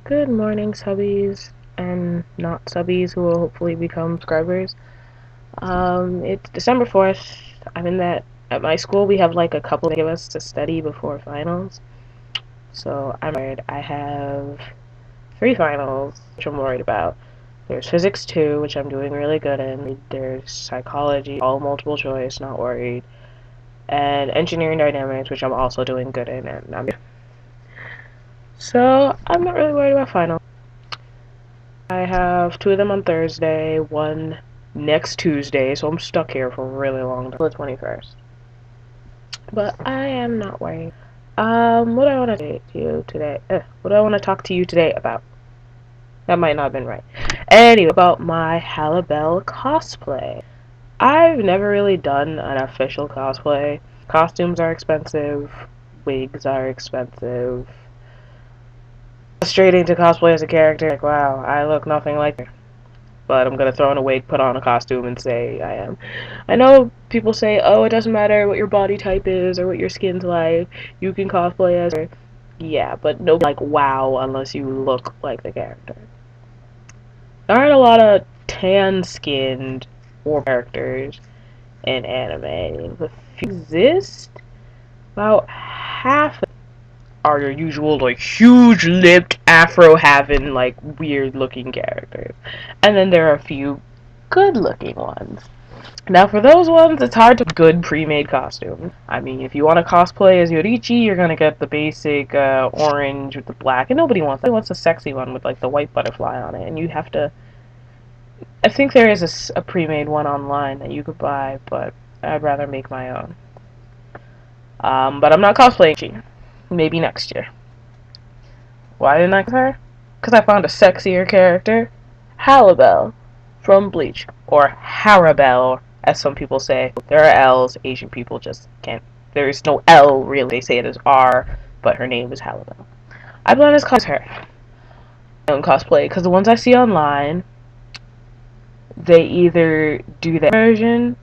Good morning, subbies and not subbies who will hopefully become subscribers. It's December 4th. I'm in that at my school. We have like a couple of us to study before finals. So I'm worried. I have 3 finals, which I'm worried about. There's physics 2, which I'm doing really good in. There's psychology, all multiple choice, not worried. And engineering dynamics, which I'm also doing good in. So I'm not really worried about finals. I have 2 of them on Thursday, one next Tuesday, so I'm stuck here for a really long time, the 21st. But I am not worried. What do I want to say to you today? What do I want to talk to you today about? That might not have been right. Anyway, about my Halibel cosplay. I've never really done an official cosplay. Costumes are expensive, wigs are expensive. Straight into cosplay as a character, like, wow, I look nothing like her. But I'm gonna throw on a wig, put on a costume, and say I am. I know people say, oh, it doesn't matter what your body type is or what your skin's like. You can cosplay as her. Yeah, but nobody like wow unless you look like the character. There aren't a lot of tan-skinned or characters in anime. If you exist, about half are your usual, like, huge-lipped, afro-having, like, weird-looking characters. And then there are a few good-looking ones. Now, for those ones, it's hard to good pre-made costumes. I mean, if you want to cosplay as Yorichi, you're gonna get the basic orange with the black, and nobody wants that. Nobody wants a sexy one with, like, the white butterfly on it, and you have to... I think there is a pre-made one online that you could buy, but I'd rather make my own. But I'm not cosplaying. Maybe next year. Why didn't I get her? Because I found a sexier character. Halibel from Bleach. Or Haribel, as some people say. There are L's. Asian people just can't. There is no L, really. They say it is R, but her name is Halibel. I plan to cosplay her. My own cosplay, because the ones I see online, they either do the version,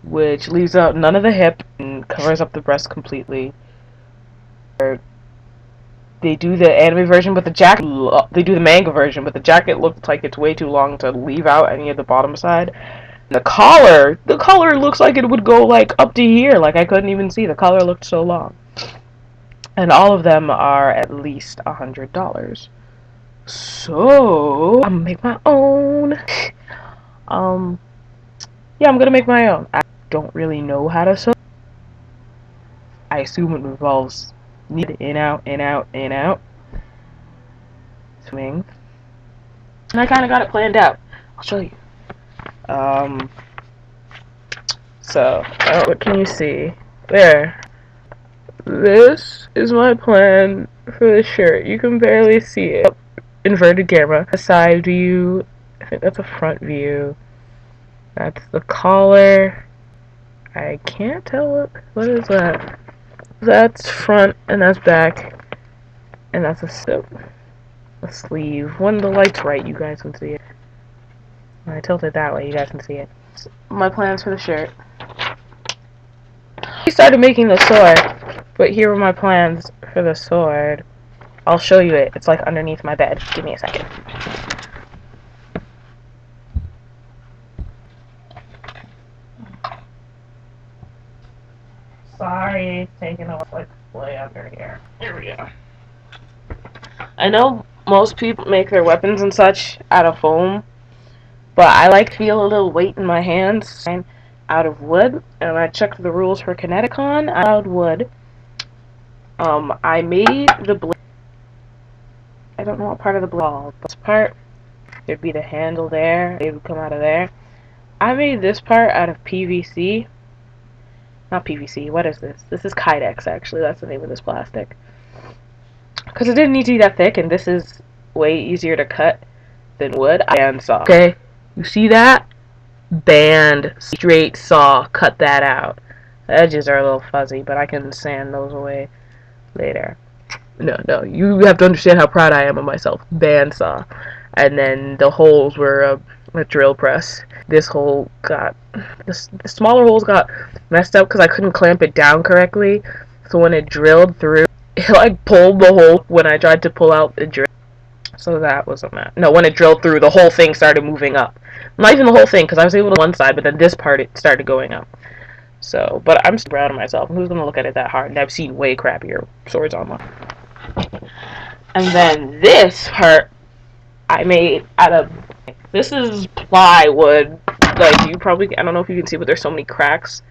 which leaves out none of the hip and covers up the breast completely, or they do the anime version, but the jacket, they do the manga version, but the jacket looks like it's way too long to leave out any of the bottom side. And the collar looks like it would go, like, up to here, like I couldn't even see. The collar looked so long. And all of them are at least $100. So, I'm gonna make my own. Yeah, I'm gonna make my own. I don't really know how to sew. I assume it involves in, out, in, out, in, out. Swing. And I kind of got it planned out. I'll show you. So, what can you see? There. This is my plan for the shirt. You can barely see it. Inverted camera. A side view. I think that's a front view. That's the collar. I can't tell what is that. That's front and that's back. And that's a sleeve. When the light's right, you guys can see it. When I tilt it that way, you guys can see it. My plans for the shirt. I started making the sword, but here are my plans for the sword. I'll show you it. It's like underneath my bed. Give me a second. Sorry, it's taking a like way under here. Here we go. I know most people make their weapons and such out of foam, but I like to feel a little weight in my hands. I'm out of wood, and I checked the rules for Connecticon. I allowed wood. I made the blade. I don't know what part of the blade. This part, there'd be the handle there. It would come out of there. I made this part out of PVC. Not PVC. What is this? This is Kydex, actually. That's the name of this plastic. Because it didn't need to be that thick, and this is way easier to cut than wood. Band saw. Okay, you see that? Band straight saw. Cut that out. The edges are a little fuzzy, but I can sand those away later. No, you have to understand how proud I am of myself. Band saw. And then the holes were a drill press. This hole got... The smaller holes got messed up because I couldn't clamp it down correctly. So when it drilled through, it like pulled the hole when I tried to pull out the drill. So that was a mess. No, when it drilled through, the whole thing started moving up. Not even the whole thing, because I was able to one side, but then this part, it started going up. So, but I'm still proud of myself. Who's going to look at it that hard? And I've seen way crappier swords online. And then this part, I made out of, this is plywood. Like, you probably, I don't know if you can see, but there's so many cracks.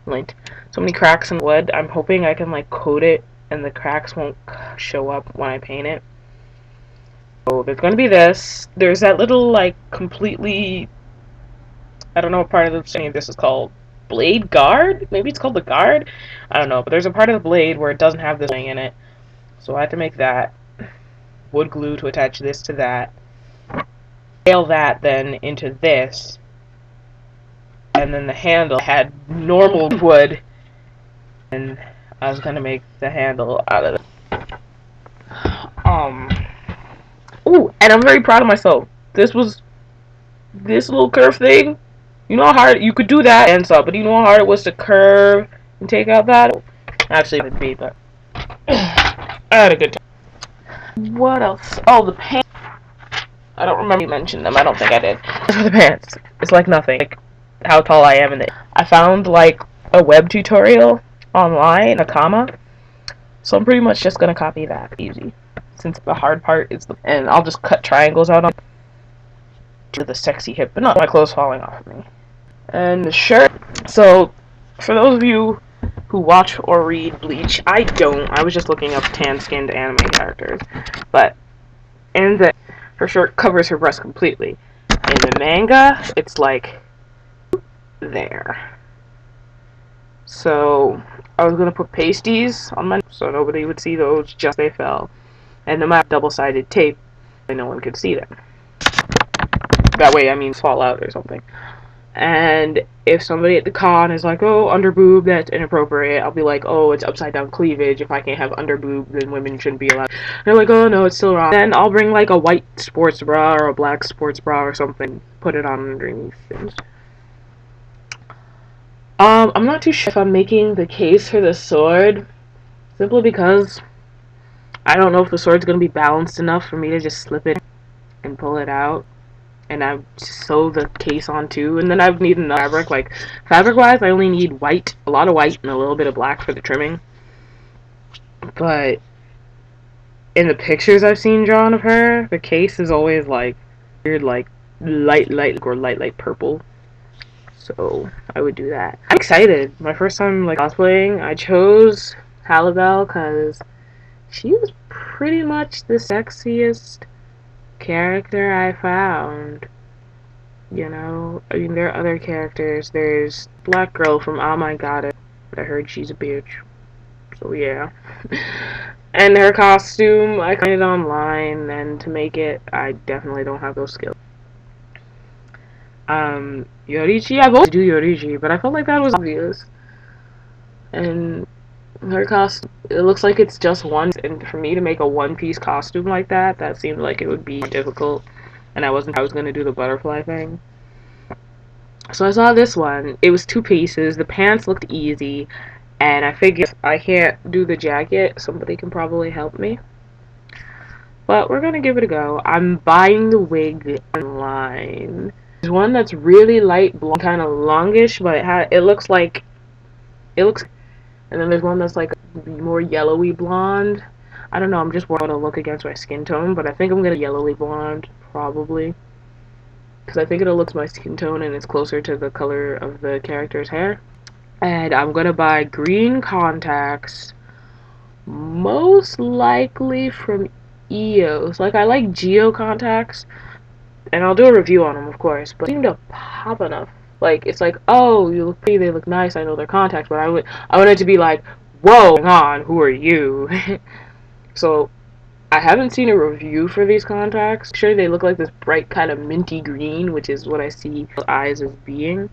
Like, so many cracks in wood. I'm hoping I can, like, coat it, and the cracks won't show up when I paint it. So there's going to be this. There's that little, like, completely, I don't know what part of the thing this is called. Blade guard? Maybe it's called the guard? I don't know, but there's a part of the blade where it doesn't have this thing in it. So I have to make that. Wood glue to attach this to that. Nail that then into this. And then the handle had normal wood. And I was going to make the handle out of it. Ooh, and I'm very proud of myself. This little curve thing. You know how hard you could do that and stuff, but you know how hard it was to curve and take out that? Actually, it would be, but I had a good time. What else? Oh, the pants. I don't remember you mentioned them. I don't think I did. As for the pants, it's like nothing. Like how tall I am in it. I found like a web tutorial online, a comma. So I'm pretty much just gonna copy that. Easy. Since the hard part is the, and I'll just cut triangles out on to the sexy hip, but not my clothes falling off of me. And the shirt. So, for those of you who watch or read Bleach, I don't. I was just looking up tan-skinned anime characters. But in the, her shirt covers her breast completely. In the manga, it's like there. So I was gonna put pasties on my so nobody would see those, just they fell. And then my double-sided tape, and no one could see them. That way, I mean, fall out or something. And if somebody at the con is like, oh, under boob, that's inappropriate, I'll be like, oh, it's upside down cleavage. If I can't have under boob, then women shouldn't be allowed. And they're like, oh, no, it's still wrong. Then I'll bring like a white sports bra or a black sports bra or something, put it on underneath things. I'm not too sure if I'm making the case for the sword, simply because I don't know if the sword's going to be balanced enough for me to just slip it and pull it out. And I sew the case on too, and then I would need another fabric. Like, fabric-wise, I only need white, a lot of white, and a little bit of black for the trimming. But in the pictures I've seen drawn of her, the case is always like weird, like light or light purple. So I would do that. I'm excited. My first time like cosplaying, I chose Halibel because she was pretty much the sexiest character I found. You know, I mean, there are other characters. There's Black Girl from Oh My God, I heard she's a bitch. So yeah. And her costume, I got it online, and to make it, I definitely don't have those skills. Yorichi, I've always do Yorichi, but I felt like that was obvious. And her costume, it looks like it's just one, and for me to make a one-piece costume like that, that seemed like it would be difficult, and I was gonna do the butterfly thing. So I saw this one, it was 2 pieces, the pants looked easy, and I figured if I can't do the jacket, somebody can probably help me. But we're gonna give it a go. I'm buying the wig online. There's one that's really light blonde, kind of longish, but it looks, and then there's one that's like more yellowy blonde. I don't know, I'm just worried to look against my skin tone, but I think I'm gonna yellowy blonde, probably. Because I think it'll look my skin tone and it's closer to the color of the character's hair. And I'm gonna buy green contacts, most likely from EOS. Like, I like Geo contacts, and I'll do a review on them, of course, but they seem to pop enough. Like, it's like, oh, you look pretty, they look nice, I know they're contacts, but I want it to be like, whoa, hang on, who are you? So, I haven't seen a review for these contacts. Sure, they look like this bright kind of minty green, which is what I see eyes as being.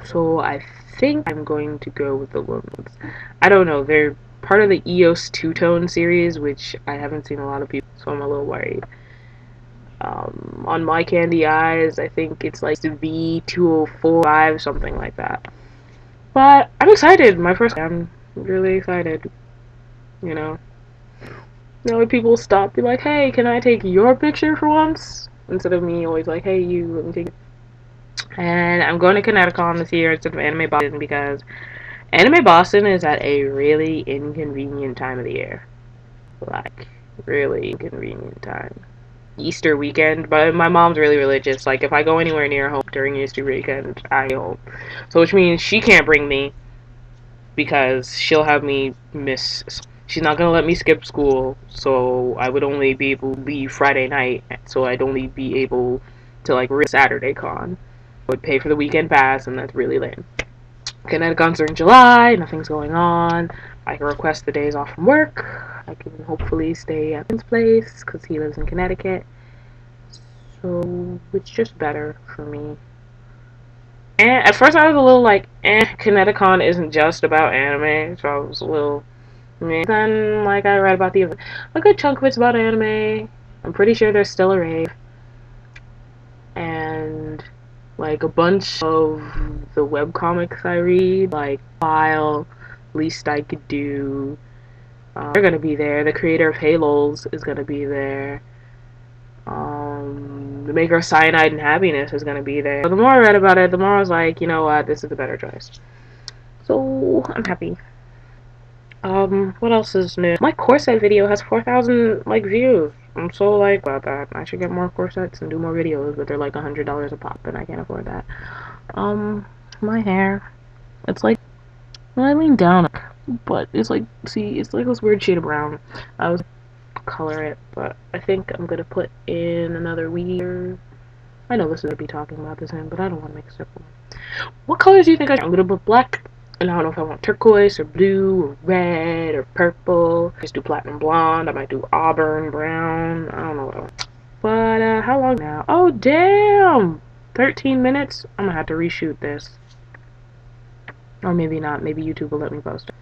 So, I think I'm going to go with the ones. I don't know, they're part of the EOS two-tone series, which I haven't seen a lot of people, so I'm a little worried. On My Candy Eyes, I think it's like the V2045, something like that. But I'm excited. I'm really excited. You know. You know, when people stop, be like, hey, can I take your picture for once? Instead of me always like, hey, you, let me take it. And I'm going to Connecticon this year instead of Anime Boston because Anime Boston is at a really inconvenient time of the year. Like, really inconvenient time. Easter weekend, but my mom's really religious. Like, if I go anywhere near home during Easter weekend, I go home. So, which means she can't bring me because she'll have me miss. She's not gonna let me skip school, so I would only be able to leave Friday night. So I'd only be able to like risk Saturday con. I would pay for the weekend pass, and that's really lame. Connecticons are in July. Nothing's going on. I can request the days off from work. I can hopefully stay at his place because he lives in Connecticut. So it's just better for me. And at first I was a little like, Connecticon isn't just about anime, so I was a little meh. Then, like, I read about the event. A good chunk of it's about anime. I'm pretty sure there's still a rave. And, like, a bunch of the webcomics I read, like, File, Least I Could Do, they're gonna be there. The creator of Halos is gonna be there. The maker of Cyanide and Happiness is gonna be there. So the more I read about it, the more I was like, you know what, this is a better choice. So I'm happy. What else is new? My corset video has 4,000 like views. I'm so like about that. I should get more corsets and do more videos, but they're like $100 a pop, and I can't afford that. My hair, it's like, well, I lean down, but it's like, see, it's like this weird shade of brown. I was color it, but I think I'm gonna put in another weird. I know this is gonna be talking about this in, but I don't want to make a circle. What colors do you think I'm gonna put black? And I don't know if I want turquoise or blue or red or purple. Just do platinum blonde. I might do auburn brown. I don't know what I want. But how long now? Oh damn! 13 minutes. I'm gonna have to reshoot this. Or maybe not. Maybe YouTube will let me post it.